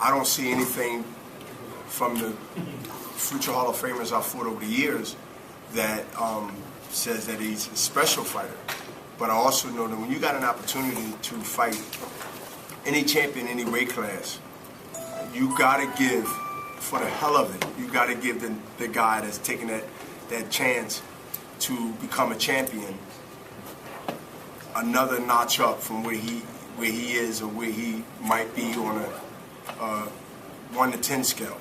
I don't see anything from the future Hall of Famers I've fought over the years that says that he's a special fighter. But I also know that when you got an opportunity to fight any champion, any weight class, you got to give, for the hell of it, you got to give the guy that's taking that chance to become a champion another notch up from where he is or where he might be on a 1 to 10 scale.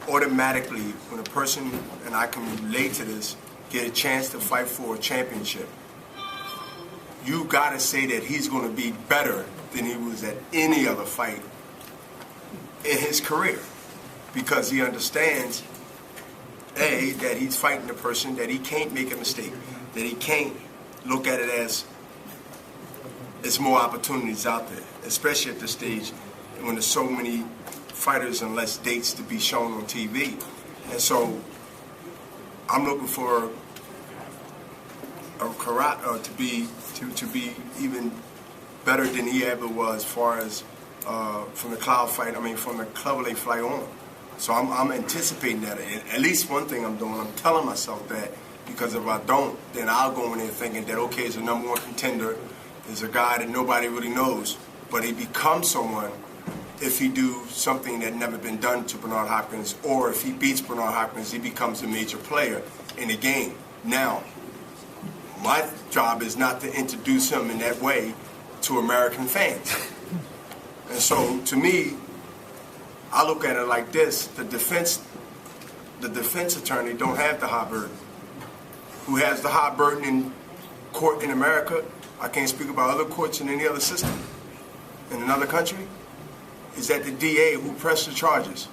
Automatically, when a person, and I can relate to this, get a chance to fight for a championship, you got to say that he's going to be better than he was at any other fight in his career, because he understands, A, that he's fighting a person, that he can't make a mistake, that he can't look at it as there's more opportunities out there, especially at this stage when there's so many fighters and less dates to be shown on TV. And so I'm looking for to be even better than he ever was, as far as from the from the Cleverley fight on. So I'm anticipating that. At least one thing I'm doing, I'm telling myself that, because if I don't, then I'll go in there thinking that, okay, he's a number one contender, there's a guy that nobody really knows, but he becomes someone if he do something that never been done to Bernard Hopkins, or if he beats Bernard Hopkins, he becomes a major player in the game. Now, my job is not to introduce him in that way to American fans. And so, to me, I look at it like this: the defense attorney don't have the high burden. Who has the high burden in court in America? I can't speak about other courts in any other system in another country. Is that the DA who pressed the charges?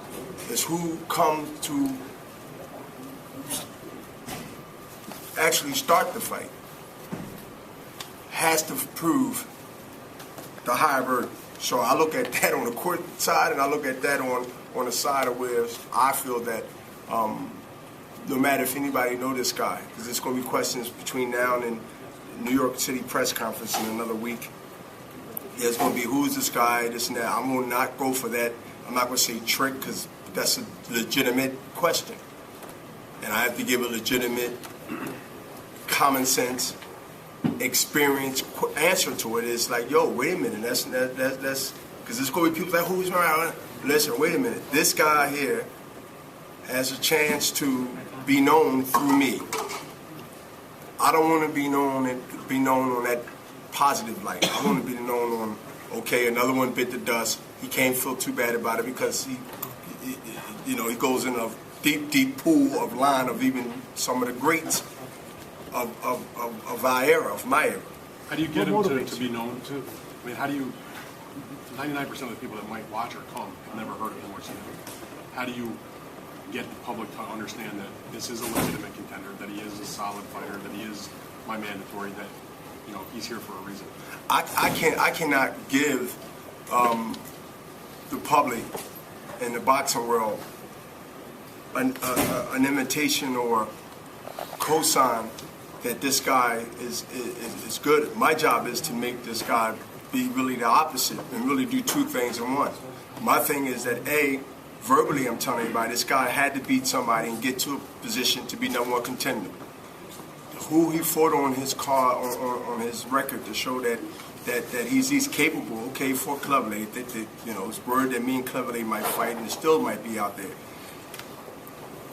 Is who come to actually start the fight has to prove the higher burden. So I look at that on the court side, and I look at that on the side of where I feel that no matter if anybody know this guy, because there's going to be questions between now and New York City press conference in another week. There's going to be, who's this guy, this and that. I'm going to not go for that. I'm not going to say trick, because that's a legitimate question. And I have to give a legitimate, common sense, experience answer to it. It's like, yo, wait a minute. That's because there's going to be people like, who's around? Listen, wait a minute. This guy here has a chance to be known through me. I don't want to be known on that positive light. I want to be known on, okay, another one bit the dust. He can't feel too bad about it, because he goes in a deep pool of line of even some of the greats of our era, of my era. How do you get him to be known to? I mean, how do you? 99% of the people that might watch or come have never heard of him or seen him. How do you get the public to understand that this is a legitimate contender, that he is a solid fighter, that he is my mandatory, that he's here for a reason? I cannot give the public and the boxing world an invitation or cosign that this guy is good. My job is to make this guy be really the opposite and really do two things in one. My thing is that, A, verbally I'm telling everybody, this guy had to beat somebody and get to a position to be number one contender. Who he fought on his card, on his record, to show that he's capable. Okay, for Cleverley, it's word that me and Cleverley might fight, and it still might be out there.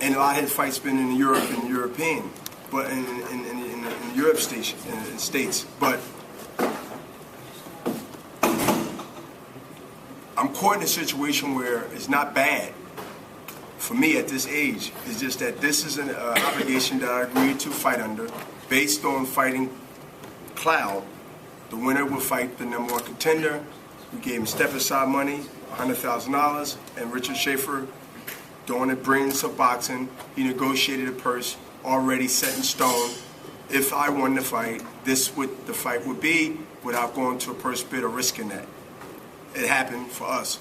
And a lot of his fights been in Europe and European, but in the Europe states. But I'm caught in a situation where it's not bad for me at this age. It's just that this is an obligation that I agreed to fight under, based on fighting Cloud. The winner will fight the number one contender. We gave him step-aside money, $100,000, and Richard Schaefer, during the brilliance of boxing, he negotiated a purse already set in stone. If I won the fight, this what the fight would be, without going to a purse bid or risking that. It happened for us.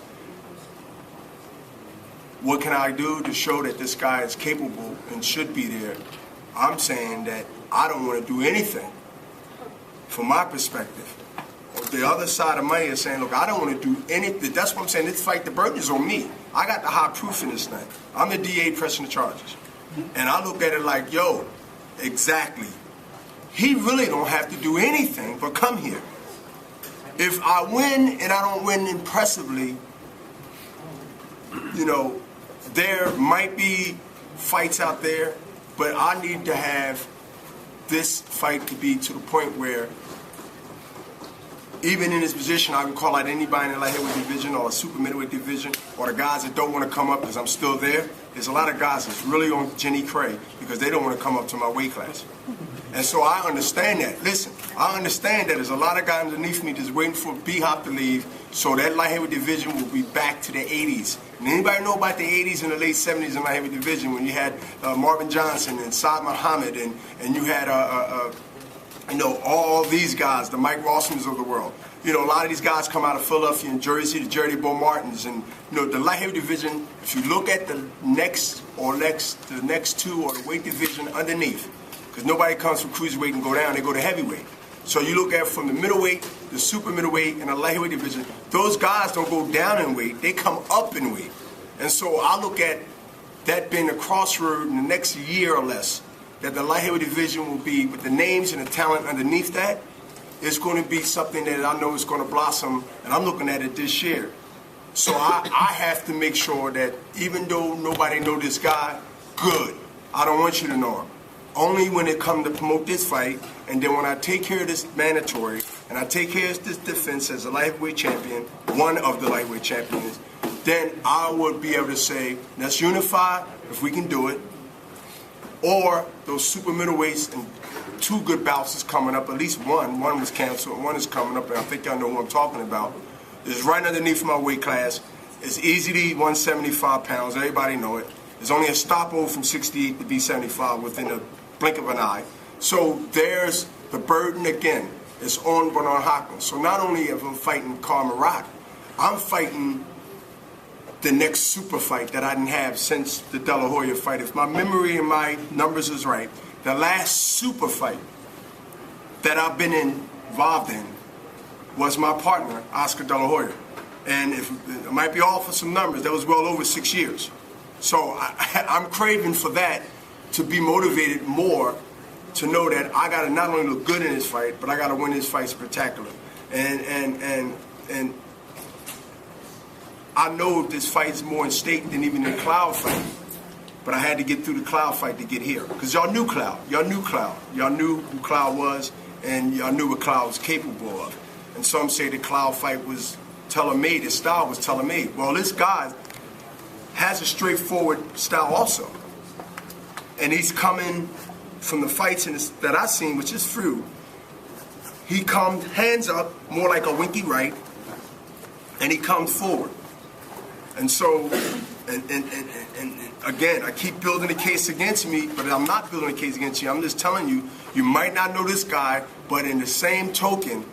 What can I do to show that this guy is capable and should be there? I'm saying that I don't want to do anything, from my perspective, the other side of money is saying, look, I don't want to do anything. That's what I'm saying. This fight, the burden is on me. I got the high proof in this thing. I'm the DA pressing the charges. And I look at it like, yo, exactly. He really don't have to do anything but come here. If I win and I don't win impressively, you know, there might be fights out there, but I need to have this fight to be to the point where even in this position, I can call out anybody in the light heavyweight division or a super middleweight division or the guys that don't want to come up because I'm still there. There's a lot of guys that's really on Jenny Cray because they don't want to come up to my weight class. And so I understand that. Listen, I understand that there's a lot of guys underneath me just waiting for B-Hop to leave so that light heavyweight division will be back to the 80s. And anybody know about the 80s and the late 70s in light heavyweight division when you had Marvin Johnson and Saad Muhammad and you had you know, all these guys, the Mike Rossmans of the world. You know, a lot of these guys come out of Philadelphia and Jersey, the Jerry Bo Martins, and you know, the light heavyweight division. If you look at the next two or the weight division underneath, because nobody comes from cruiserweight and go down, they go to heavyweight. So you look at from the middleweight, the super middleweight, and the light heavyweight division. Those guys don't go down in weight; they come up in weight. And so I look at that being a crossroad in the next year or less. That the light heavyweight division will be, with the names and the talent underneath that, it's going to be something that I know is going to blossom, and I'm looking at it this year. So I have to make sure that even though nobody know this guy, good. I don't want you to know him. Only when it comes to promote this fight, and then when I take care of this mandatory, and I take care of this defense as a lightweight champion, one of the lightweight champions, then I would be able to say, let's unify if we can do it. Or those super middleweights and two good bouts is coming up. At least one. One was canceled. One is coming up, and I think y'all know what I'm talking about. It's right underneath my weight class. It's easy to eat 175 pounds. Everybody know it. There's only a stopover from 68 to be 75 within a blink of an eye. So there's the burden again. It's on Bernard Hopkins. So not only am I fighting Carl Rock, I'm fighting the next super fight that I didn't have since the De La Hoya fight. If my memory and my numbers is right, the last super fight that I've been involved in was my partner, Oscar De La Hoya. And if it might be off for some numbers, that was well over 6 years. So I'm craving for that, to be motivated more, to know that I got to not only look good in this fight, but I got to win this fight spectacular. And I know this fight is more in stake than even the Cloud fight, but I had to get through the Cloud fight to get here. Because y'all knew Cloud. Y'all knew Cloud. Y'all knew who Cloud was, and y'all knew what Cloud was capable of. And some say the Cloud fight was tailor-made. His style was tailor-made. Well, this guy has a straightforward style also. And he's coming from the fights that I've seen, which is few. He comes hands up, more like a winky right, and he comes forward. And so, and again, I keep building a case against me, but I'm not building a case against you. I'm just telling you, you might not know this guy, but in the same token,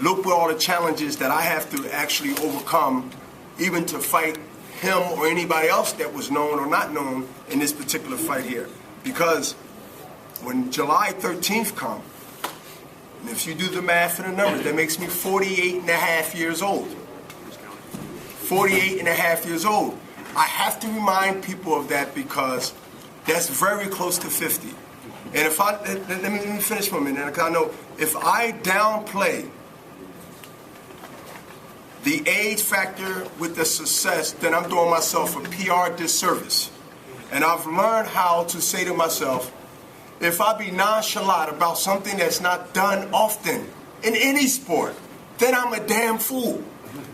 look at all the challenges that I have to actually overcome, even to fight him or anybody else that was known or not known in this particular fight here. Because when July 13th comes, and if you do the math and the numbers, that makes me 48 and a half years old. 48 and a half years old. I have to remind people of that because that's very close to 50. And if let me finish for a minute, because I know if I downplay the age factor with the success, then I'm doing myself a PR disservice. And I've learned how to say to myself, if I be nonchalant about something that's not done often in any sport, then I'm a damn fool.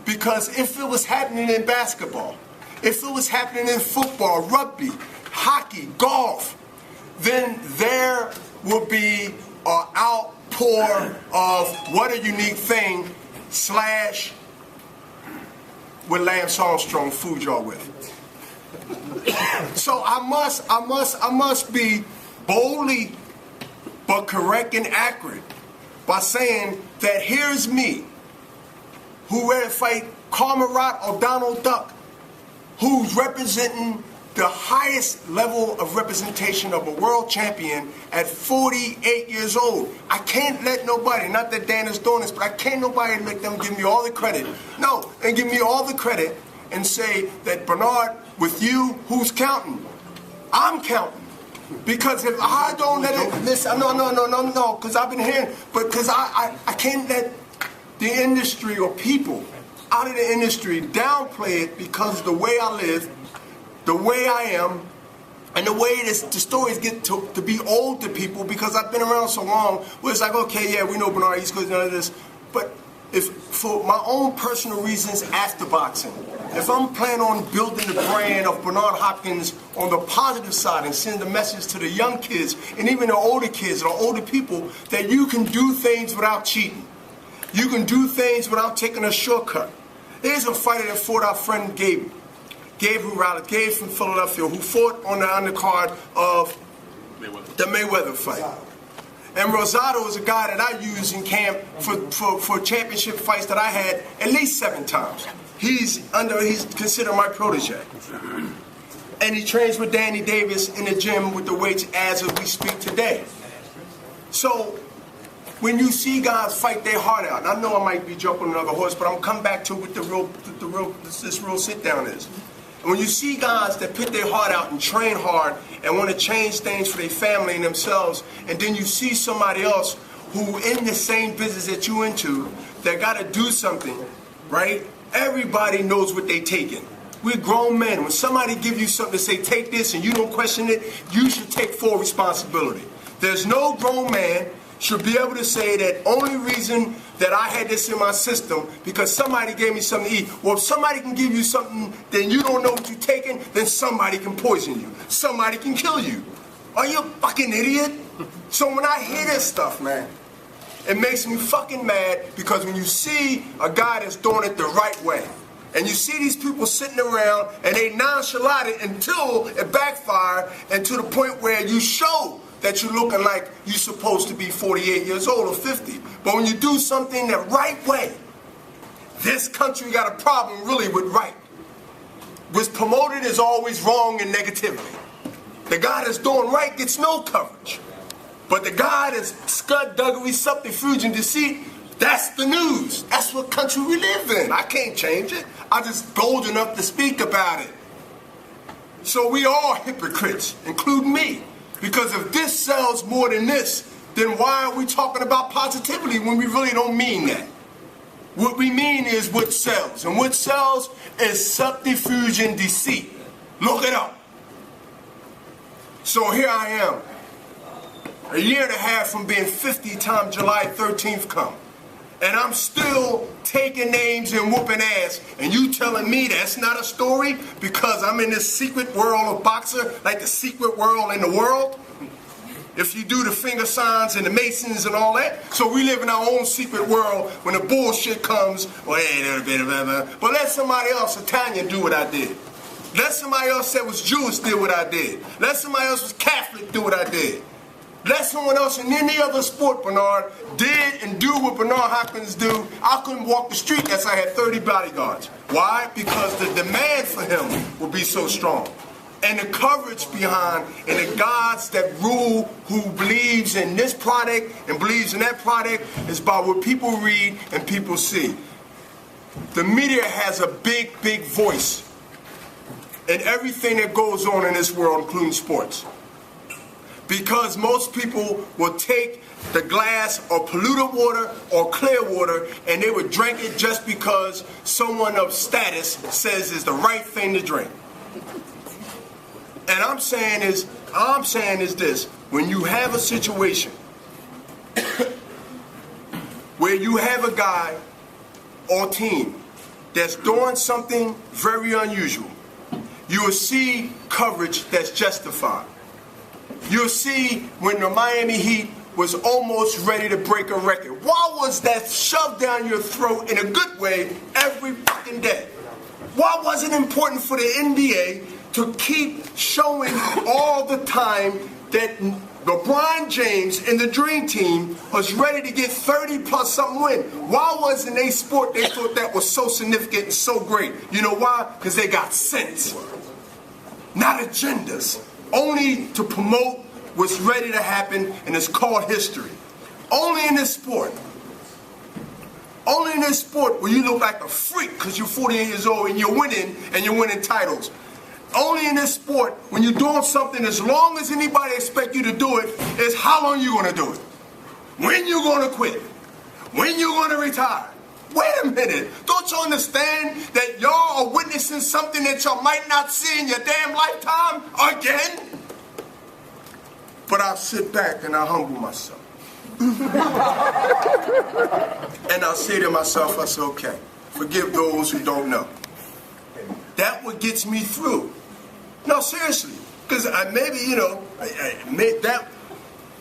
Because if it was happening in basketball, if it was happening in football, rugby, hockey, golf, then there would be an outpour of what a unique thing / what Lance Armstrong fooled y'all with. So I must be boldly but correct and accurate by saying that here's me, who ready to fight Carl Marat or Donald Duck, who's representing the highest level of representation of a world champion at 48 years old. I can't let nobody, not that Dan is doing this, but I can't nobody let them give me all the credit. No, and give me all the credit and say that, Bernard, with you, who's counting? I'm counting. Because if I don't let it, listen, no, because I've been hearing, but because I can't let the industry or people out of the industry downplay it because of the way I live, the way I am, and the way the stories get to be old to people, because I've been around so long where it's like, okay, yeah, we know Bernard East Coast, none of this, but if for my own personal reasons after boxing, if I'm planning on building the brand of Bernard Hopkins on the positive side and sending the message to the young kids and even the older kids and the older people that you can do things without cheating, you can do things without taking a shortcut. There's a fighter that fought our friend Gabe from Philadelphia, who fought on the undercard of the Mayweather fight. And Rosado is a guy that I use in camp for championship fights that I had at least 7 times. He's considered my protege. And he trains with Danny Davis in the gym with the weights as we speak today. So when you see guys fight their heart out, and I know I might be jumping on another horse, but I'm coming back to what this real sit down is. And when you see guys that put their heart out and train hard and want to change things for their family and themselves, and then you see somebody else who in the same business that you into, that got to do something, right? Everybody knows what they taking. We're grown men. When somebody give you something to say, take this, and you don't question it, you should take full responsibility. There's no grown man should be able to say that only reason that I had this in my system because somebody gave me something to eat. Well, if somebody can give you something, then you don't know what you're taking, then somebody can poison you. Somebody can kill you. Are you a fucking idiot? So when I hear this stuff, man, it makes me fucking mad, because when you see a guy that's doing it the right way, and you see these people sitting around and they nonchalant it until it backfire, and to the point where you show that you're looking like you're supposed to be 48 years old or 50. But when you do something the right way, this country got a problem really with right. What's promoted is always wrong and negativity. The guy that's doing right gets no coverage. But the guy that's scudduggery, subterfuge, and deceit, that's the news. That's what country we live in. I can't change it. I'm just bold enough to speak about it. So we are hypocrites, including me. Because if this sells more than this, then why are we talking about positivity when we really don't mean that? What we mean is what sells. And what sells is subterfuge and deceit. Look it up. So here I am, a year and a half from being 50 time July 13th come. And I'm still taking names and whooping ass. And you telling me that's not a story because I'm in this secret world of boxer, like the secret world in the world? If you do the finger signs and the Masons and all that. So we live in our own secret world when the bullshit comes. But let somebody else, Italian, do what I did. Let somebody else that was Jewish do what I did. Let somebody else was Catholic do what I did. Let someone else in any other sport, Bernard, did and do what Bernard Hopkins do. I couldn't walk the street unless I had 30 bodyguards. Why? Because the demand for him will be so strong. And the coverage behind, and the gods that rule who believes in this product and believes in that product is by what people read and people see. The media has a big, big voice in everything that goes on in this world, including sports. Because most people will take the glass or polluted water or clear water and they would drink it just because someone of status says it's the right thing to drink. And all I'm saying is this: when you have a situation where you have a guy or team that's doing something very unusual, you will see coverage that's justified. You'll see when the Miami Heat was almost ready to break a record. Why was that shoved down your throat in a good way every fucking day? Why was it important for the NBA to keep showing all the time that LeBron James and the Dream Team was ready to get 30 plus something win? Why wasn't they sport they thought that was so significant and so great? You know why? Because they got sense. not agendas, only to promote what's ready to happen, and it's called history. Only in this sport. Only in this sport will you look like a freak because you're 48 years old and you're winning titles. Only in this sport, when you're doing something as long as anybody expect you to do it, is how long you going to do it. When you going to quit. When you going to retire. Wait a minute. Don't you understand that y'all are witnessing something that y'all might not see in your damn lifetime again? But I'll sit back and I'll humble myself. And I'll say to myself, I say, okay, forgive those who don't know. That what gets me through. No, seriously. Because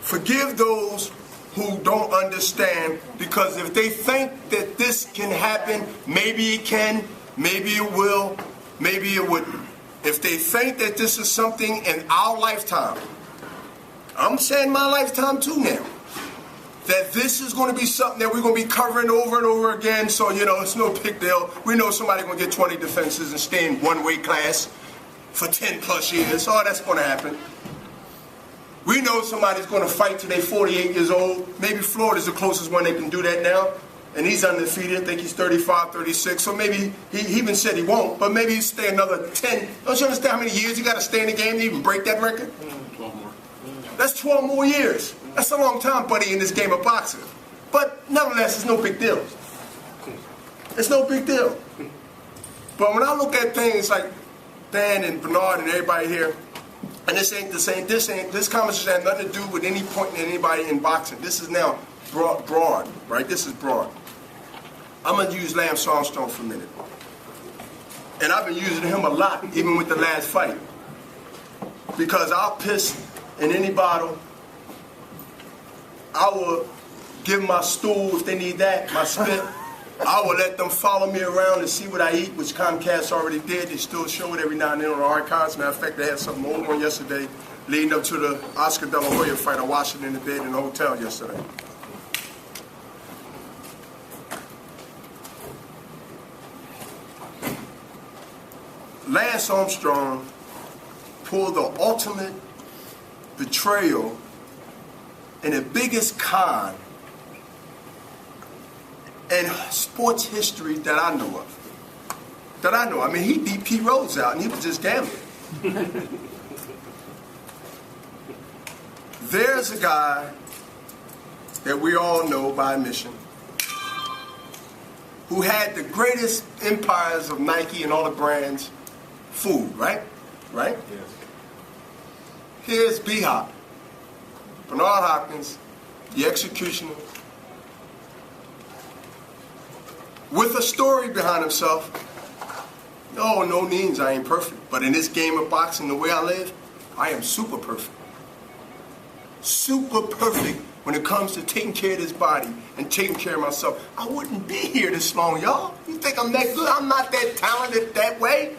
forgive those who don't understand, because if they think that this can happen, maybe it can, maybe it will, maybe it wouldn't. If they think that this is something in our lifetime, I'm saying my lifetime too now, that this is going to be something that we're going to be covering over and over again, so, it's no big deal. We know somebody's going to get 20 defenses and stay in one weight class for 10 plus years. Oh, that's going to happen. We know somebody's going to fight till they're 48 years old. Maybe Florida's the closest one they can do that now. And he's undefeated. I think he's 35, 36. So maybe, he even said he won't, but maybe he'll stay another 10. Don't you understand how many years you got to stay in the game to even break that record? 12 more. That's 12 more years. That's a long time, buddy, in this game of boxing. But nevertheless, it's no big deal. It's no big deal. But when I look at things like Dan and Bernard and everybody here, and this conversation has nothing to do with any point in anybody in boxing. This is now broad, right? This is broad. I'm going to use Lance Armstrong for a minute. And I've been using him a lot, even with the last fight. Because I'll piss in any bottle. I will give my stool if they need that, my spit. I will let them follow me around and see what I eat, which Comcast already did. They still show it every now and then on the archives. Matter of fact, they had something old on yesterday leading up to the Oscar De La Hoya fight. I watched it in the bed in the hotel yesterday. Lance Armstrong pulled the ultimate betrayal and the biggest con in sports history that I know of. I mean, he beat Pete Rose out and he was just gambling. There's a guy that we all know by admission who had the greatest empires of Nike and all the brands fooled, right? Right? Yes. Here's B-Hop, Bernard Hopkins, the executioner, with a story behind himself. No means I ain't perfect. But in this game of boxing, the way I live, I am super perfect. Super perfect when it comes to taking care of this body and taking care of myself. I wouldn't be here this long, y'all. You think I'm that good? I'm not that talented that way.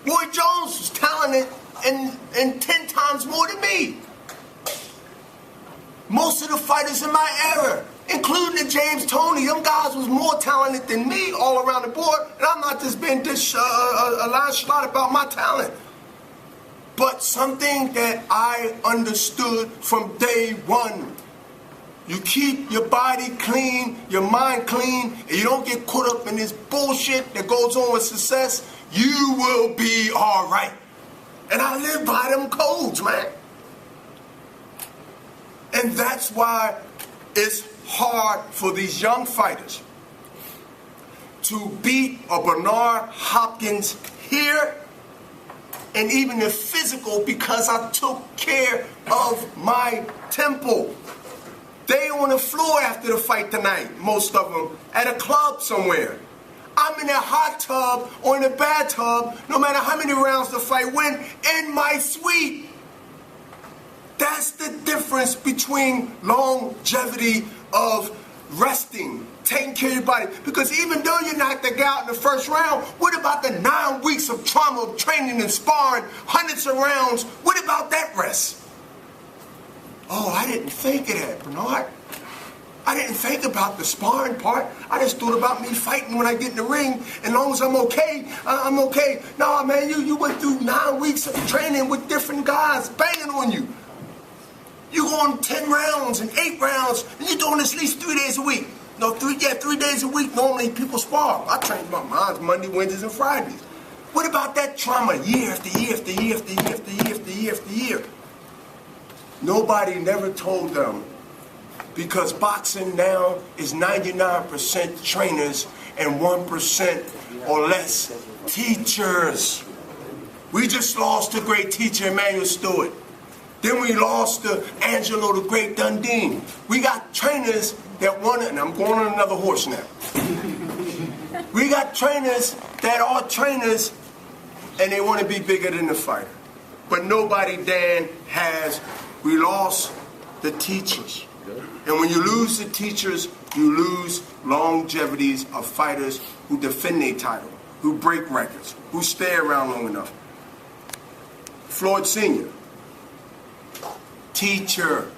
Roy Jones was talented and 10 times more than me. Most of the fighters in my era, including the James Toney, them guys was more talented than me all around the board, and I'm not just being nonchalant about my talent. But something that I understood from day one. You keep your body clean, your mind clean, and you don't get caught up in this bullshit that goes on with success, you will be all right. And I live by them codes, man. And that's why it's hard for these young fighters to beat a Bernard Hopkins here and even the physical, because I took care of my temple. They on the floor after the fight tonight, most of them, at a club somewhere. I'm in a hot tub or in a bathtub, no matter how many rounds the fight went, in my suite. That's the difference between longevity of resting, taking care of your body. Because even though you knocked the guy out in the first round, what about the 9 weeks of trauma of training and sparring, hundreds of rounds? What about that rest? Oh, I didn't think of that, Bernard. I didn't think about the sparring part. I just thought about me fighting when I get in the ring. And as long as I'm okay, I'm okay. No, man, you went through 9 weeks of training with different guys banging on you. You going 10 rounds and 8 rounds, and you're doing this at least 3 days a week. No, 3 days a week. Normally people spar. I train my minds Monday, Wednesdays, and Fridays. What about that trauma year after year after year after year after year after year after year? Nobody never told them, because boxing now is 99% trainers and 1% or less teachers. We just lost a great teacher, Emmanuel Stewart. Then we lost to Angelo the Great Dundee. We got trainers that want to, and I'm going on another horse now. We got trainers that are trainers and they want to be bigger than the fighter. But nobody, Dan, has. We lost the teachers. And when you lose the teachers, you lose longevities of fighters who defend their title, who break records, who stay around long enough. Floyd Sr., teacher.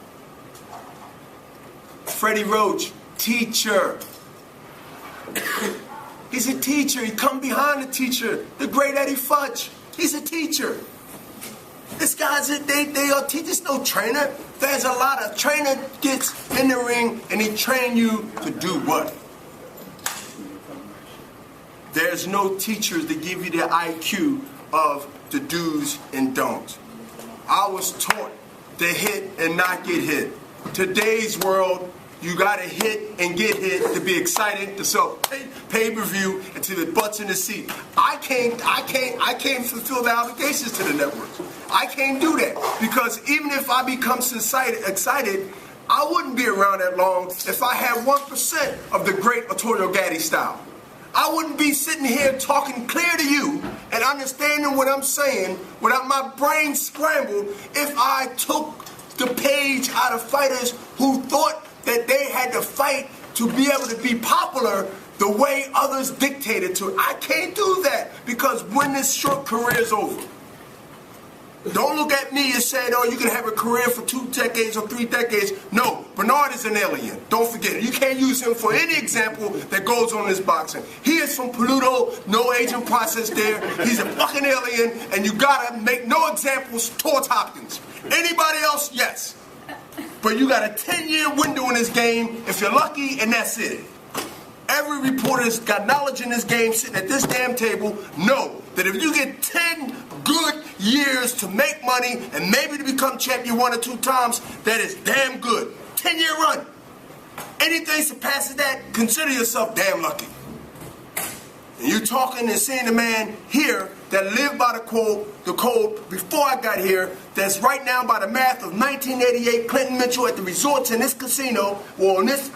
Freddie Roach, teacher. He's a teacher. He come behind the teacher. The great Eddie Futch, he's a teacher. This guy's they are teachers, no trainer. There's a lot of trainer gets in the ring and he train you to do what? There's no teachers that give you the IQ of the do's and don'ts. I was taught to hit and not get hit. Today's world, you gotta hit and get hit to be excited to sell pay-per-view until the butt's in the seat. I can't fulfill the obligations to the networks. I can't do that, because even if I become excited, I wouldn't be around that long if I had 1% of the great Arturo Gatti style. I wouldn't be sitting here talking clear to you and understanding what I'm saying without my brain scrambled if I took the page out of fighters who thought that they had to fight to be able to be popular the way others dictated to. I can't do that, because when this short career is over, don't look at me and say, oh, you can have a career for 2 decades or 3 decades. No, Bernard is an alien. Don't forget it. You can't use him for any example that goes on in this boxing. He is from Pluto, no aging process there. He's a fucking alien, and you gotta make no examples towards Hopkins. Anybody else, yes. But you got a 10-year window in this game, if you're lucky, and that's it. Every reporter's got knowledge in this game sitting at this damn table. Know that if you get 10 good years to make money and maybe to become champion 1 or 2 times, that is damn good. 10-year run. Anything surpasses that, consider yourself damn lucky. And you're talking and seeing the man here that lived by the code before I got here, that's right now by the math of 1988, Clinton Mitchell at the resorts in this casino, or in this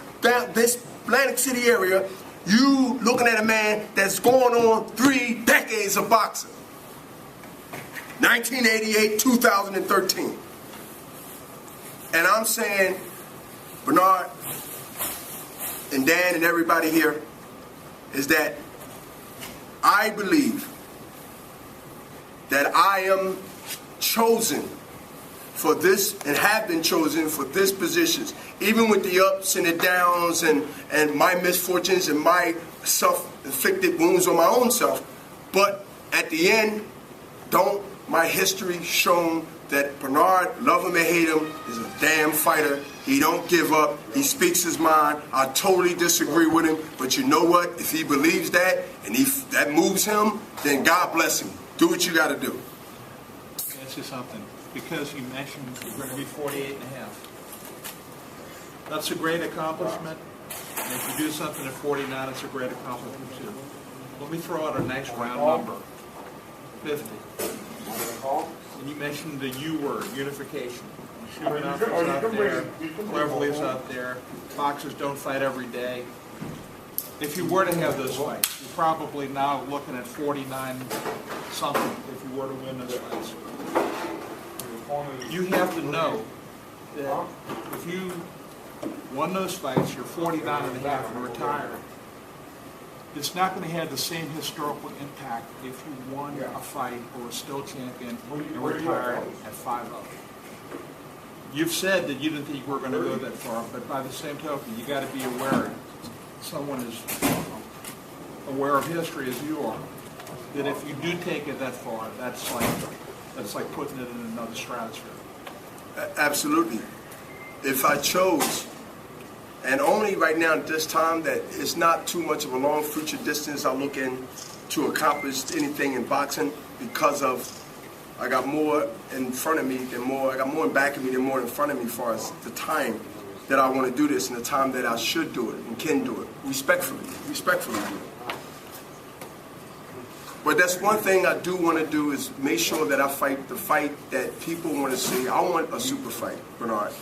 Atlantic City area. You looking at a man that's going on 3 decades of boxing. 1988, 2013. And I'm saying, Bernard and Dan and everybody here, is that I believe that I am chosen for this and have been chosen for this positions, even with the ups and the downs and my misfortunes and my self-inflicted wounds on my own self. But at the end, my history shown that Bernard, love him or hate him, is a damn fighter. He don't give up. He speaks his mind. I totally disagree with him. But you know what? If he believes that and that moves him, then God bless him. Do what you got to do. Ask you something. Because you mentioned you're going to be 48 and a half. That's a great accomplishment. And if you do something at 49, it's a great accomplishment too. Let me throw out a nice round number. 50. And you mentioned the U word, unification. Shooting out there, Cleverly's out there, boxers don't fight every day. If you were to have those fights, you're probably now looking at 49 something if you were to win those fights. You have to know that if you won those fights, you're 49 and a half and retired. It's not going to have the same historical impact if you won a fight or were still champion and retired at 5-0. You've said that you didn't think you were going to go that far, but by the same token, you got to be aware, someone is aware of history as you are, that if you do take it that far, that's like putting it in another stratosphere. Absolutely. If I chose, and only right now at this time that it's not too much of a long future distance I look in to accomplish anything in boxing, because of I got more in front of me than I got more in back of me than more in front of me as far as the time that I want to do this and the time that I should do it and can do it. Respectfully do it. But that's one thing I do want to do is make sure that I fight the fight that people want to see. I want a super fight, Bernard.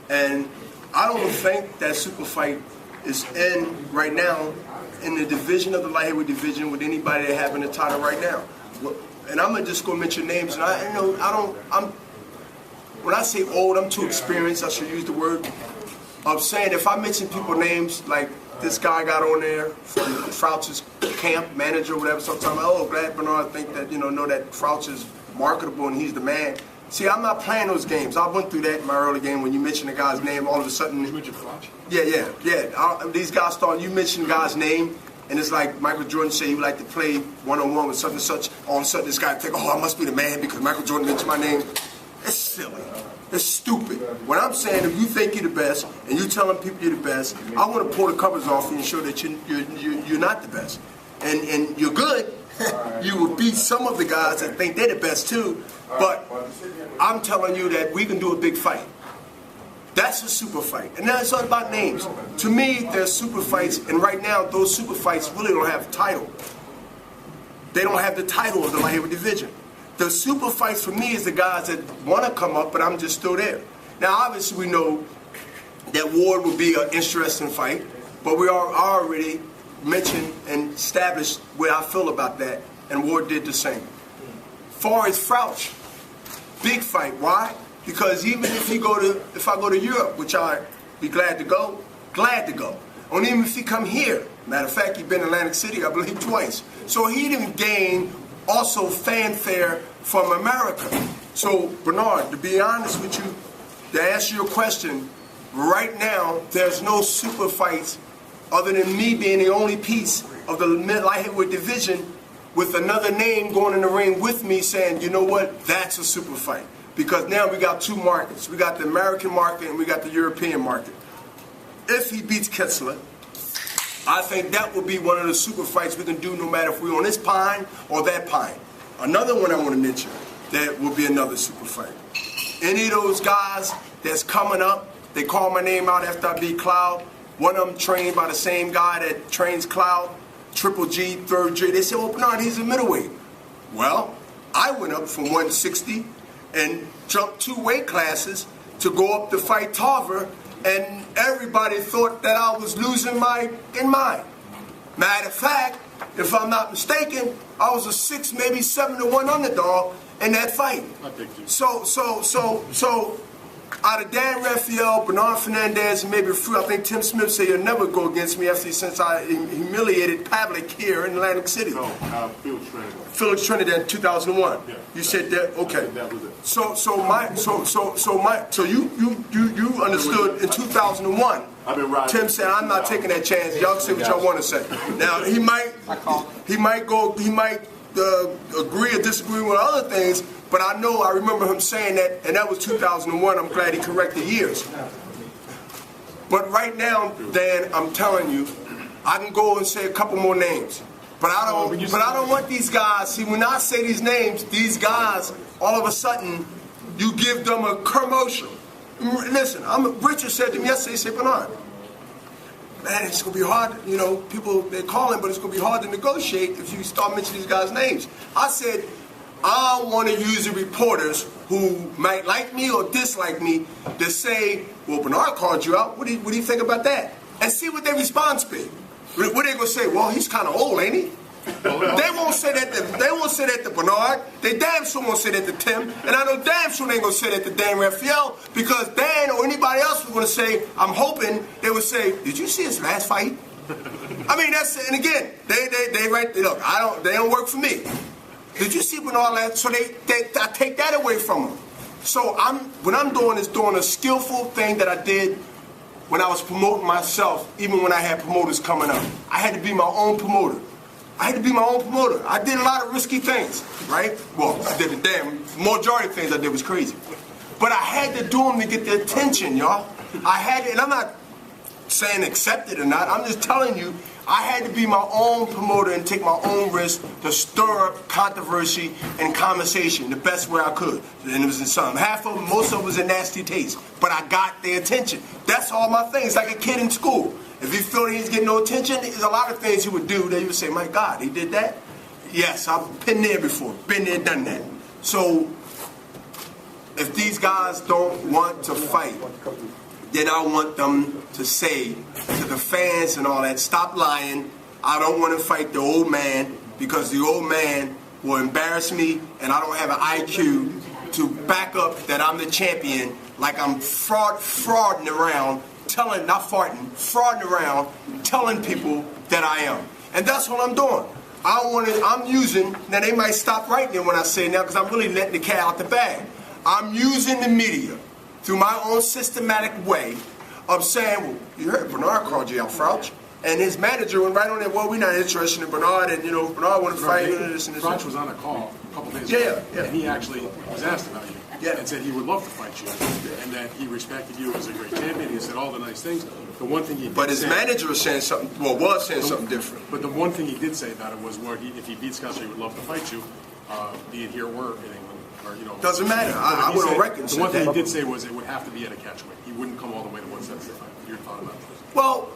And I don't think that super fight is in right now in the division of the light heavyweight division with anybody that having a title right now. And I'm just gonna mention names. And when I say old, I'm too experienced. I should use the word of saying if I mention people names like this guy got on there from Frouch's camp manager or whatever. Sometimes glad Bernard think that know that Frouch is marketable and he's the man. See, I'm not playing those games. I went through that in my early game when you mention the guy's name. All of a sudden, you mentioned Frouch? Yeah. These guys start. You mention the guy's name, and it's like Michael Jordan say he would like to play one-on-one with such and such. All of a sudden, this guy think, I must be the man because Michael Jordan mentioned my name. It's silly. It's stupid. When I'm saying if you think you're the best and you telling people you're the best, I want to pull the covers off you and show that you're not the best, and you're good. You will beat some of the guys that think they're the best too. But I'm telling you that we can do a big fight. That's a super fight. And now it's all about names. To me, there's super fights, and right now, those super fights really don't have a title. They don't have the title of the light heavyweight division. The super fights for me is the guys that want to come up, but I'm just still there. Now, obviously, we know that Ward would be an interesting fight, but we are already mentioned and established where I feel about that, and Ward did the same. Far as Frouch, big fight. Why? Because even if I go to Europe, which I'd be glad to go. Or even if he come here. Matter of fact, he's been in Atlantic City, I believe, twice. So he didn't gain also fanfare from America. So Bernard, to be honest with you, to answer your question, right now there's no super fights other than me being the only piece of the light heavyweight division with another name going in the ring with me saying, you know what, that's a super fight. Because now we got two markets. We got the American market and we got the European market. If he beats Kitzler, I think that will be one of the super fights we can do no matter if we're on this pine or that pine. Another one I want to mention that will be another super fight. Any of those guys that's coming up, they call my name out after I beat Cloud. One of them trained by the same guy that trains Cloud. Triple G, third G. They said, well, Bernard, he's a middleweight. Well, I went up from 160 and jumped 2 weight classes to go up to fight Tarver, and everybody thought that I was losing my mind. Matter of fact, if I'm not mistaken, I was a 6, maybe 7-1 underdog in that fight. So out of Dan Raphael, Bernard Fernandez, and maybe a few, I think Tim Smith said he'll never go against me since I humiliated Pavlik here in Atlantic City. No, Felix Trinidad. Felix Trinidad in 2001. Yeah, you said that, okay. That was it. So you understood in 2001. I've been riding. Tim said, I'm not taking that chance. Y'all say what y'all want to say. Now he might agree or disagree with other things, but I remember him saying that, and that was 2001. I'm glad he corrected years. But right now, Dan, I'm telling you, I can go and say a couple more names. But I don't want these guys. See, when I say these names, these guys, all of a sudden, you give them a commercial. Listen, Richard said to me yesterday, he said, Bernard, man, it's going to be hard, people, they're calling, but it's going to be hard to negotiate if you start mentioning these guys' names. I said, I want to use the reporters who might like me or dislike me to say, well, Bernard called you out. What do you think about that? And see what their response be. What are they going to say? Well, he's kind of old, ain't he? They won't say that to Bernard. They damn sure won't say that to Tim. And I know damn sure they ain't going to say that to Dan Raphael, because Dan or anybody else was going to say, I'm hoping they would say, did you see his last fight? I mean, and again, they look, they don't work for me. Did you see Bernard last? So I take that away from them. So what I'm doing is doing a skillful thing that I did when I was promoting myself, even when I had promoters coming up. I had to be my own promoter. I did a lot of risky things, right? Well, I did the majority of things I did was crazy. But I had to do them to get the attention, y'all. I had to, and I'm not saying accept it or not. I'm just telling you, I had to be my own promoter and take my own risk to stir up controversy and conversation the best way I could. And it was in some. Half of them, most of it was a nasty taste. But I got their attention. That's all my thing. It's like a kid in school. If he felt he's getting no attention, there's a lot of things he would do that you would say, my God, he did that? Yes, I've been there before. Been there, done that. So if these guys don't want to fight, then I want them to say to the fans and all that, stop lying. I don't want to fight the old man because the old man will embarrass me and I don't have an IQ to back up that I'm the champion like I'm frauding around, frauding around, telling people that I am. And that's what I'm doing. I'm using, now they might stop right there when I say now because I'm really letting the cat out the bag. I'm using the media through my own systematic way of saying, well, you heard Bernard called you out, Frouch. And his manager went right on there, well, we're not interested in Bernard, and, Bernard wanted to fight. Frouch was on a call a couple days ago, yeah. And he actually was asked about you. Yeah. And said he would love to fight you, and that he respected you as a great champion. He said all the nice things. The one thing he did But his manager was saying something, was saying something different. But the one thing he did say about it was, if he beats Scott, he would love to fight you, be it here or in England. Doesn't matter. I went on record and said the one thing that. he did say was it would have to be at a catchweight. He wouldn't come all the way to 175. Your thought about this? Well,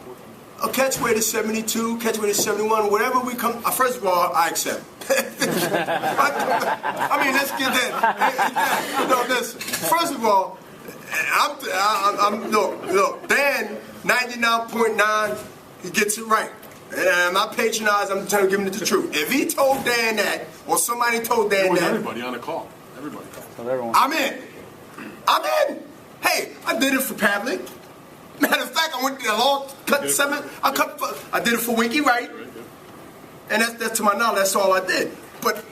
a catchweight is 72, catchweight is 71, whatever we come. First of all, I accept. I mean, let's get that. No, listen. First of all, look, Dan, 99.9, he gets it right. And I'm not patronizing, I'm trying to give him the truth. If he told Dan that, or somebody told Dan that. Everybody on the call. Everybody. I'm in. Hey, I did it for Pavlik. Matter of fact, I went to the law, cut 7. I did it for Winky Wright. And that's to my knowledge, that's all I did. But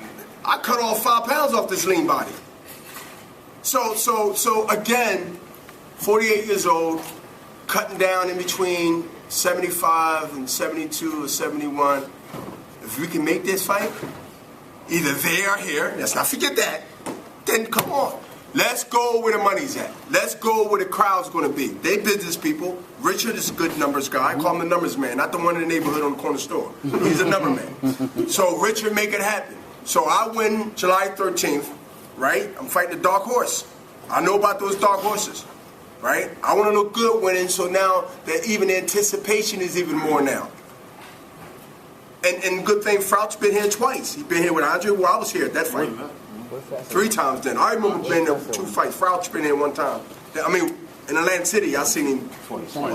I cut off 5 pounds off this lean body. So again, 48 years old, cutting down in between 75 and 72 or 71. If we can make this fight, either there or here, let's not forget that, then come on. Let's go where the money's at. Let's go where the crowd's going to be. They business people. Richard is a good numbers guy. I call him the numbers man, not the one in the neighborhood on the corner store. He's a number man. So Richard, make it happen. So I win July 13th, right? I'm fighting the dark horse. I know about those dark horses, right? I want to look good winning, so now that even anticipation is even more now. And good thing Frouch been here twice. He been here with Andre. Well, I was here at that fight. 3 times then. I remember being there 2 fights. Frouch been here 1 time. I mean, in Atlantic City, I seen him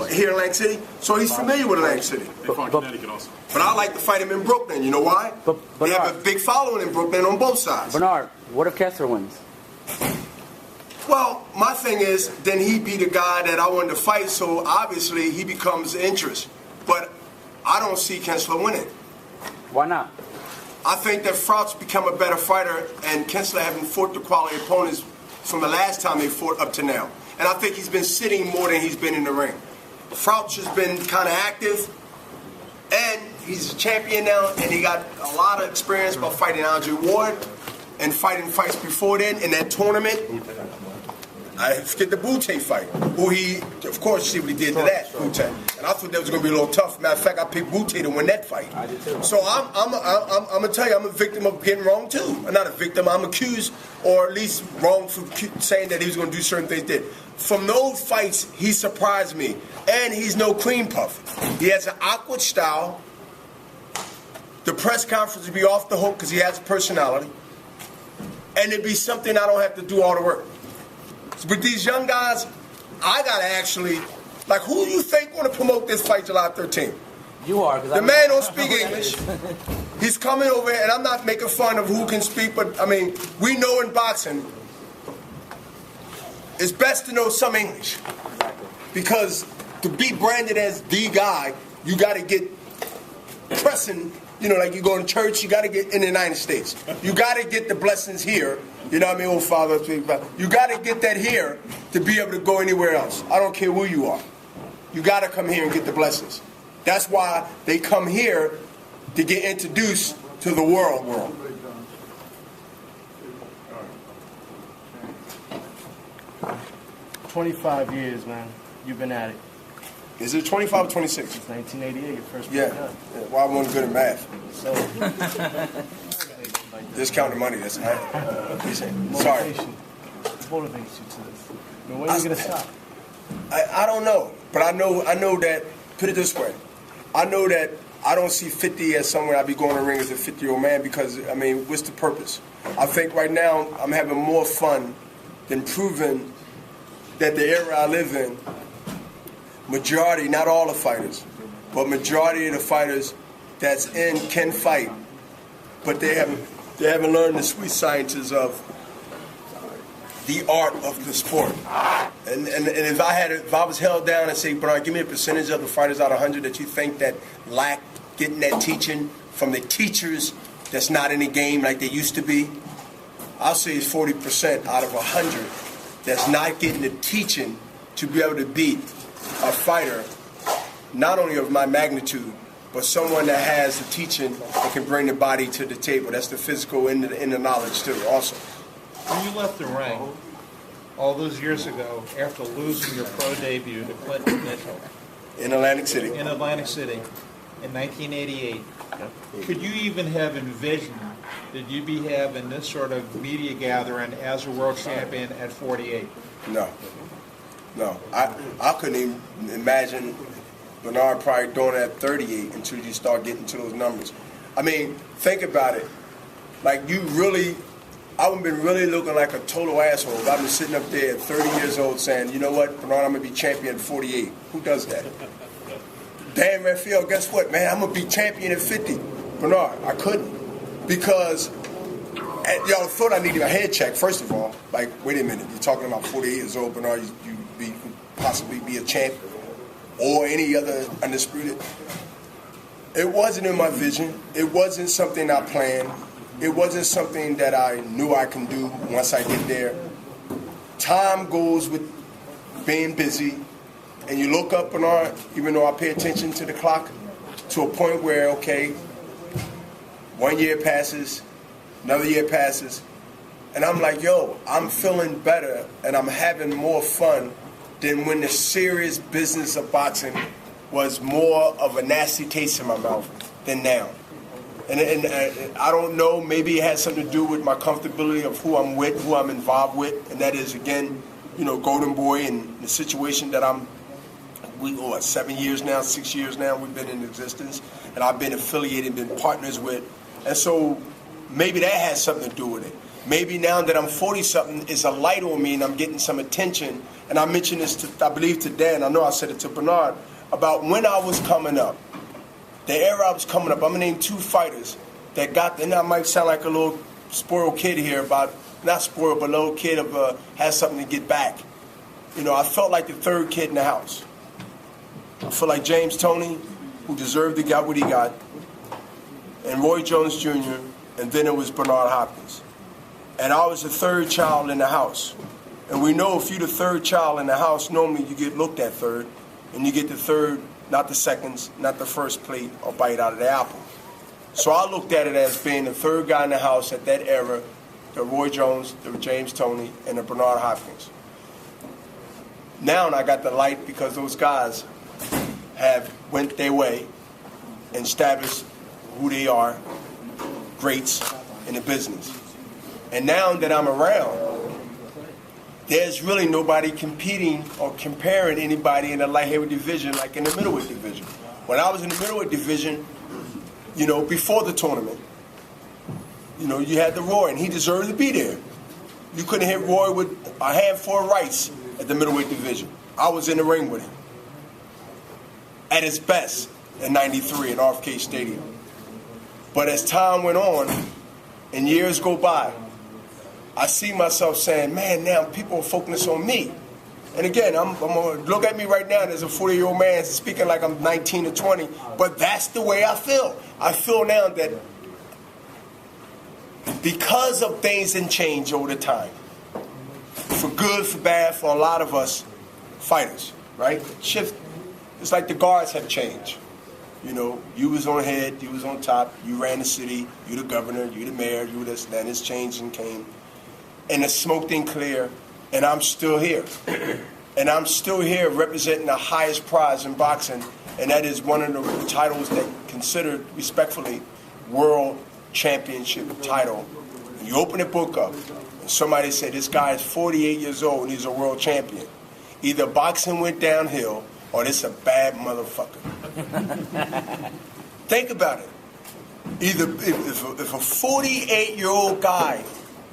here in Atlantic City. So he's familiar with Atlantic City. They fought Connecticut also. But I like to fight him in Brooklyn. You know why? They have a big following in Brooklyn on both sides. Bernard, what if Kessler wins? Well, my thing is, then he'd be the guy that I wanted to fight, so obviously he becomes interest. But I don't see Kessler winning. Why not? I think that Frouch become a better fighter, and Kessler haven't fought the quality opponents from the last time they fought up to now. And I think he's been sitting more than he's been in the ring. Frouch has been kind of active, and he's a champion now, and he got a lot of experience by fighting Andre Ward and fighting fights before then in that tournament. I forget the Butte fight, who he, of course, see what he did to that, Butte. And I thought that was going to be a little tough. Matter of fact, I picked Butte to win that fight. So I'm going to tell you, I'm a victim of getting wrong, too. I'm not a victim. I'm accused, or at least wrong for saying that he was going to do certain things he did. From those fights, he surprised me. And he's no cream puff. He has an awkward style. The press conference would be off the hook because he has a personality. And it'd be something I don't have to do all the work. But these young guys, I got to actually, like, who do you think want to promote this fight July 13th? You are. The man don't speak English. He's coming over here, and I'm not making fun of who can speak, but, I mean, we know in boxing, it's best to know some English. Because to be branded as the guy, you got to get pressing You know, like you go to church, you got to get in the United States. You got to get the blessings here. You know what I mean? Oh, Father, you got to get that here to be able to go anywhere else. I don't care who you are. You got to come here and get the blessings. That's why they come here to get introduced to the world. 25 years, man. You've been at it. Is it 25 or 26? Since 1988, your first Yeah. done. Well, I wasn't good at math. So, Discounting money, that's sorry. motivation motivates you to this. I mean, when are you going to stop? I don't know. But I know that, put it this way. I know that I don't see 50 as somewhere I'd be going to the ring as a 50-year-old man because, I mean, what's the purpose? I think right now I'm having more fun than proving that the era I live in, majority, not all the fighters, but majority of the fighters that's in can fight, but they haven't learned the sweet sciences of the art of the sport. And if I was held down and say, Bernard, give me a percentage of the fighters out of 100 that you think that lack getting that teaching from the teachers that's not in the game like they used to be, I'll say it's 40% out of 100 that's not getting the teaching to be able to beat a fighter, not only of my magnitude, but someone that has the teaching and can bring the body to the table. That's the physical and the knowledge too, also. When you left the ring all those years ago after losing your pro debut to Clinton Mitchell In Atlantic City. in 1988, could you even have envisioned that you'd be having this sort of media gathering as a world champion at 48? No. I couldn't even imagine Bernard probably doing that at 38 until you start getting to those numbers. I mean, think about it. Like I would have been really looking like a total asshole if I've been sitting up there at 30 years old saying, you know what, Bernard, I'm going to be champion at 48. Who does that? Dan Raphael, guess what, man? I'm going to be champion at 50. Bernard, I couldn't. Because y'all thought I needed a head check, first of all. Like, wait a minute, you're talking about 48 years old, Bernard, you could possibly be a champ or any other undisputed. It wasn't in my vision. It wasn't something I planned. It wasn't something that I knew I can do once I get there. Time goes with being busy, and you look up, Bernard, even though I pay attention to the clock, to a point where, okay, 1 year passes, another year passes, and I'm like, yo, I'm feeling better and I'm having more fun than when the serious business of boxing was more of a nasty taste in my mouth than now. And I don't know, maybe it has something to do with my comfortability of who I'm with, who I'm involved with, and that is, again, Golden Boy and the situation that 7 years now, 6 years now we've been in existence, and I've been affiliated, been partners with. And so maybe that has something to do with it. Maybe now that I'm 40-something, it's a light on me and I'm getting some attention. And I mentioned this, I believe, to Dan. I know I said it to Bernard, about when I was coming up. The era I was coming up, I'm going to name two fighters that got, and I might sound like a little spoiled kid here, not spoiled, but a little kid has something to get back. I felt like the third kid in the house. I feel like James Toney, who deserved to get what he got, and Roy Jones Jr., and then it was Bernard Hopkins. And I was the third child in the house. And we know if you're the third child in the house, normally you get looked at third, and you get the third, not the seconds, not the first plate or bite out of the apple. So I looked at it as being the third guy in the house at that era, the Roy Jones, the James Toney, and the Bernard Hopkins. Now I got the light because those guys have went their way and established who they are, greats in the business. And now that I'm around, there's really nobody competing or comparing anybody in the light heavyweight division like in the middleweight division. When I was in the middleweight division, before the tournament, you had the Roy, and he deserved to be there. You couldn't hit Roy with a handful of rights at the middleweight division. I was in the ring with him at his best in '93 at RFK Stadium. But as time went on and years go by, I see myself saying, man, now people are focusing on me. And again, I'm gonna look at me right now as a 40-year-old man speaking like I'm 19 or 20, but that's the way I feel. I feel now that because of things that change over the time, for good, for bad, for a lot of us fighters, right? Shift. It's like the guards have changed. You know, you was on head, you was on top, you ran the city, you the governor, you the mayor, you this, then it's changed and came. And the smoke didn't clear, and I'm still here. And I'm still here representing the highest prize in boxing, and that is one of the titles that considered respectfully world championship title. And you open the book up, and somebody said this guy is 48 years old and he's a world champion. Either boxing went downhill or this a bad motherfucker. Think about it. Either if a 48-year-old guy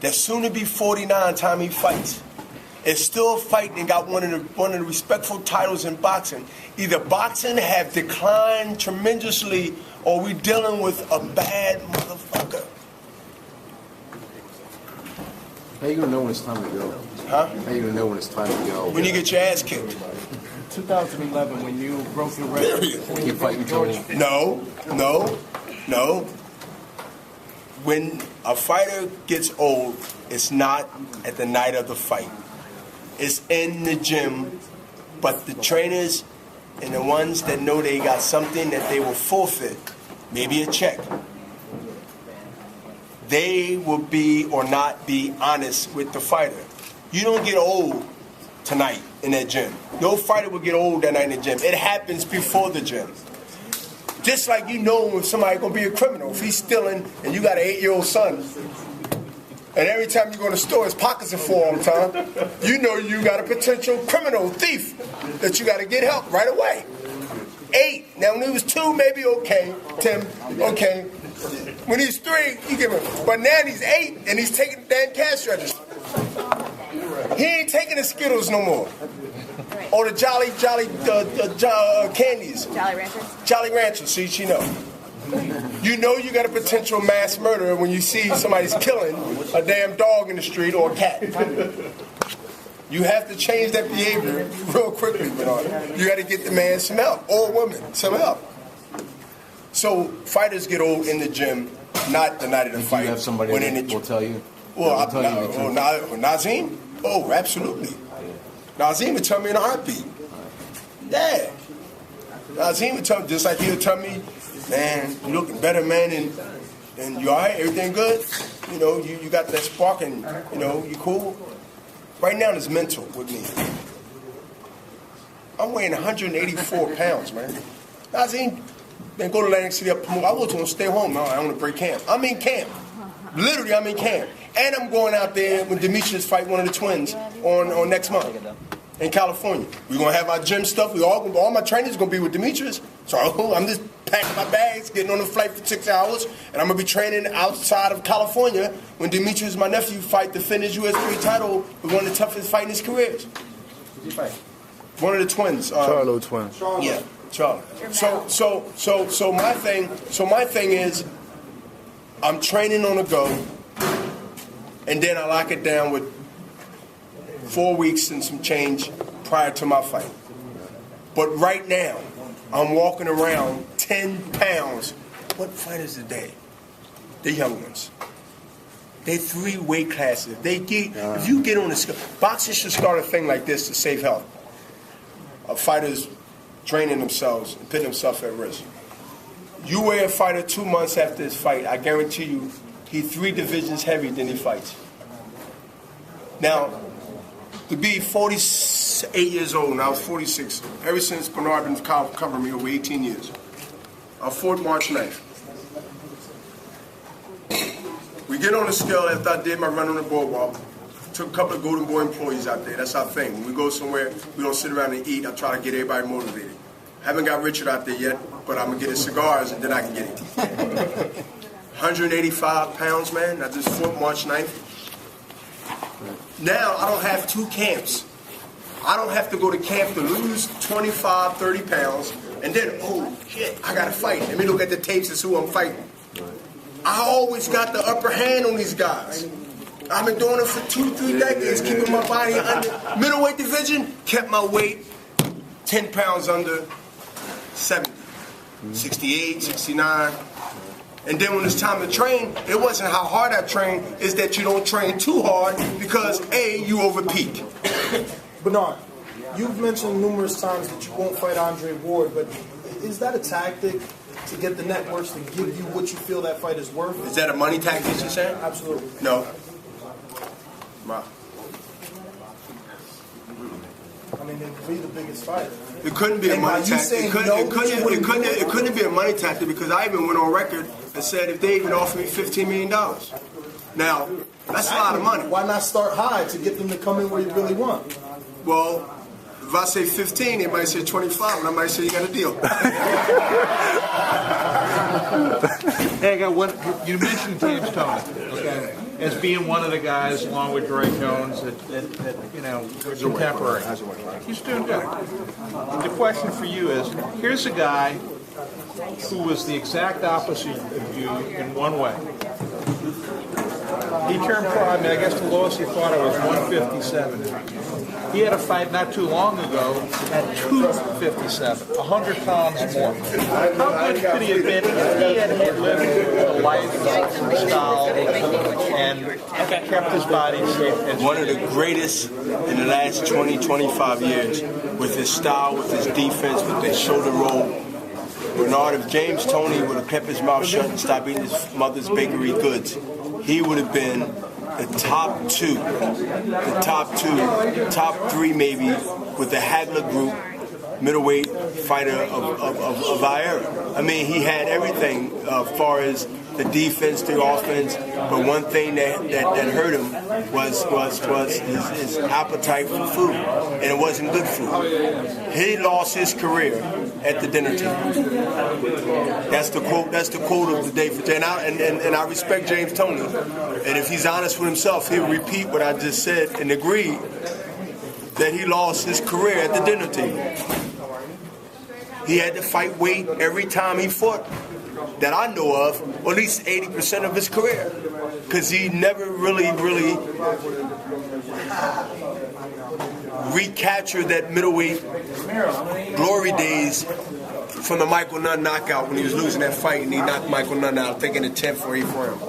that's soon to be 49 time he fights is still fighting and got one of the respectful titles in boxing, either boxing have declined tremendously or we dealing with a bad motherfucker. How you gonna know when it's time to go? Huh? How you gonna know when it's time to go? When you get your ass kicked. 2011, when you broke the record. You fighting George? No. When a fighter gets old, it's not at the night of the fight. It's in the gym, but the trainers and the ones that know they got something that they will forfeit, maybe a check, they will be or not be honest with the fighter. You don't get old tonight in that gym. No fighter will get old that night in the gym. It happens before the gym. Just like you know if somebody's going to be a criminal. If he's stealing and you got an 8-year-old son, and every time you go to the store, his pockets are full all the time, you know you got a potential criminal, thief, that you got to get help right away. 8. Now, when he was 2, maybe okay, Tim, okay. When he's 3, you give him. But now he's 8, and he's taking the damn cash register. He ain't taking the Skittles no more. Or the Jolly candies. Jolly Ranchers? Jolly Ranchers, see, she know. You know you got a potential mass murderer when you see somebody's killing a damn dog in the street or a cat. You have to change that behavior real quickly, Bernard. You got to get the man some help, or woman, some help. So fighters get old in the gym, not the night of the fight. Do you have somebody that will tell you? Well, Nazim? Oh, absolutely. Nazim would tell me in a heartbeat. Yeah. Nazim would tell me, just like he would tell me, man, you looking better, man, and you all right? Everything good? You know, you got that spark and, you know, you cool? Right now it's mental with me. I'm weighing 184 pounds, man. Nazim, man, go to Atlantic City up. I was going to stay home. No, I want to break camp. I'm in camp. Literally, I'm in camp. And I'm going out there when Demetrius fight one of the twins on next month in California. We're going to have our gym stuff. All my trainers are going to be with Demetrius. So I'm just packing my bags, getting on the flight for 6 hours, and I'm going to be training outside of California when Demetrius, my nephew, defend his US3 title with one of the toughest fights in his careers. Who'd he fight? One of the twins. Charlo twins. Yeah, Charlie. So my thing is, I'm training on the go, and then I lock it down with 4 weeks and some change prior to my fight. But right now, I'm walking around 10 pounds. What fighters today? The young ones. They 3 weight classes. If you get on the scale, boxing should start a thing like this to save health. Fighters training themselves and putting themselves at risk. You weigh a fighter 2 months after his fight, I guarantee you, he's 3 divisions heavier than he fights. Now, to be 48 years old, and I was 46, ever since Bernard been covering me over 18 years. I fought March 9th. We get on the scale after I did my run on the boardwalk. Took a couple of Golden Boy employees out there. That's our thing. When we go somewhere, we don't sit around and eat. I try to get everybody motivated. Haven't got Richard out there yet, but I'm going to get his cigars and then I can get him. 185 pounds, man. I just fought March 9th. Now I don't have 2 camps. I don't have to go to camp to lose 25, 30 pounds and then, oh, shit, I got to fight. Let me look at the tapes and see who I'm fighting. I always got the upper hand on these guys. I've been doing it for 2-3 decades, keeping my body under. Middleweight division, kept my weight 10 pounds under 70, 68, 69. And then when it's time to train, it wasn't how hard I trained, it's that you don't train too hard because A, you overpeak. Bernard, you've mentioned numerous times that you won't fight Andre Ward, but is that a tactic to get the networks to give you what you feel that fight is worth? Is that a money tactic you're saying? Absolutely. No. Wow. I mean, they would be the biggest fighter. It couldn't be a money tactic. It couldn't be a money tactic because I even went on record and said if they even offered me $15 million. Now, that's a lot of money. Why not start high to get them to come in where you really want? Well, if I say 15, they might say 25, and I might say you got a deal. Hey, I got one. You mentioned James Toney, okay, as being one of the guys, along with Dre Jones, that you know, contemporary. He's doing good. The question for you is: here's a guy who was the exact opposite of you in one way. He turned pro. I mean, I guess the lowest he fought was 157. He had a fight not too long ago at 257, 100 pounds more. How good could he have been if he had lived a life and style and kept his body safe? One of the greatest in the last 20, 25 years with his style, with his defense, with his shoulder roll. Bernard, if James Toney would have kept his mouth shut and stopped eating his mother's bakery goods, he would have been the top three maybe with the Hagler group, middleweight fighter of our era. I mean, he had everything as far as the defense, the offense, but one thing that hurt him was his appetite for food, and it wasn't good food. He lost his career at the dinner table. That's the quote. That's the quote of the day for Jay. And I respect James Toney, and if he's honest with himself, he'll repeat what I just said and agree that he lost his career at the dinner table. He had to fight weight every time he fought, that I know of, or at least 80% of his career, because he never really recaptured that middleweight glory days from the Michael Nunn knockout when he was losing that fight and he knocked Michael Nunn out, I think in the 10th or 8th round.